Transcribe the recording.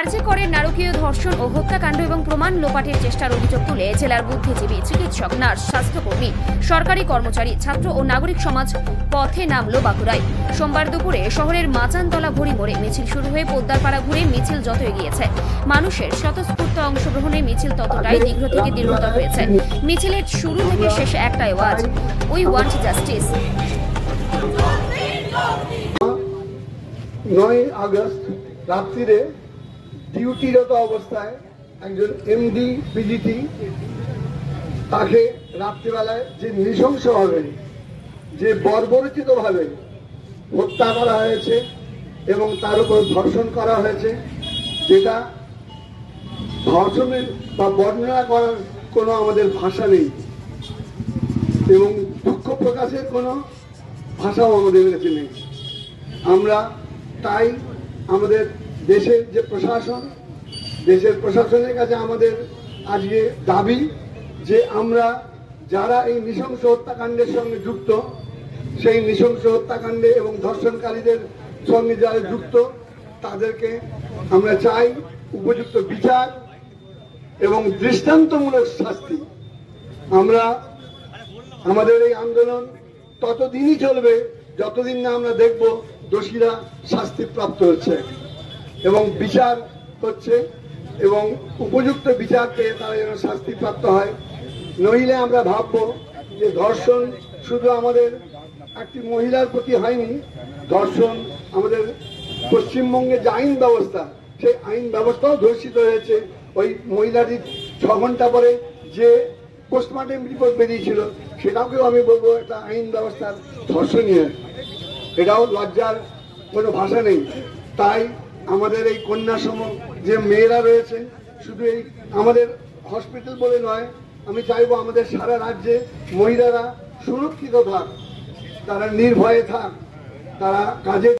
আরজি করের নারকীয় ধর্ষণ ও হত্যাকাণ্ড এবং প্রমাণ লোপাটের চেষ্টার অভিযোগ তুলে জেলার বুদ্ধিজীবী, চিকিৎসক, নার্স, স্বাস্থ্যকর্মী, সরকারি কর্মচারী, ছাত্র ও নাগরিক সমাজ পথে নামল বাঁকুড়ায়। সোমবার দুপুরে শহরের মাচানতলা ঘড়ি মোড়ে মিছিল শুরু হয়ে পোদ্দারপাড়া ঘুরে মিছিল যত এগিয়েছে, মানুষের স্বতঃস্ফূর্ত অংশগ্রহণে মিছিল ততটাই দীর্ঘ থেকে দীর্ঘতর হয়েছে। মিছিলের শুরু থেকে শেষে একটাই আওয়াজ, উই ওয়ান্ট জাস্টিস। 9 আগস্ট রাত্রিরে ডিউটিরত অবস্থায় একজন এমডি পিজিটি তাকে রাত্রিবেলায় যে নৃশংসভাবে, যে বর্বরচিতভাবে হত্যা করা হয়েছে এবং তার উপর ধর্ষণ করা হয়েছে, যেটা ধর্ষণের বা বর্ণনা করার কোনো আমাদের ভাষা নেই এবং দুঃখ প্রকাশের কোনো ভাষাও আমাদের কাছে নেই। আমরা তাই আমাদের দেশের যে প্রশাসন, দেশের প্রশাসনের কাছে আমাদের আজকে দাবি যে আমরা যারা এই নৃশংস হত্যাকাণ্ডের সঙ্গে যুক্ত, সেই নৃশংস হত্যাকাণ্ডে এবং ধর্ষণকারীদের সঙ্গে যারা যুক্ত তাদেরকে আমরা চাই উপযুক্ত বিচার এবং দৃষ্টান্তমূলক শাস্তি। আমরা আমাদের এই আন্দোলন ততদিনই চলবে যতদিন না আমরা দেখব দোষীরা শাস্তিপ্রাপ্ত হচ্ছে এবং বিচার হচ্ছে এবং উপযুক্ত বিচার পেয়ে তারা যেন শাস্তিপ্রাপ্ত হয়। নইলে আমরা ভাববো যে ধর্ষণ শুধু আমাদের একটি মহিলার প্রতি হয়নি, ধর্ষণ আমাদের পশ্চিমবঙ্গে যে আইন ব্যবস্থা, সেই আইন ব্যবস্থাও ধর্ষিত হয়েছে। ওই মহিলাটির 6 ঘন্টা পরে যে পোস্টমর্টেম রিপোর্ট বেরিয়েছিল সেটাকেও আমি বলবো একটা আইন ব্যবস্থার ধর্ষণীয়। এটাও লজ্জার কোনো ভাষা নেই। তাই আমাদের এই কন্যাসম যে মেয়েরা রয়েছে, শুধু এই আমাদের হসপিটাল বলে নয়, আমি চাইবো আমাদের সারা রাজ্যে মহিলারা সুরক্ষিত থাক, তারা নির্ভয়ে থাক, তারা কাজে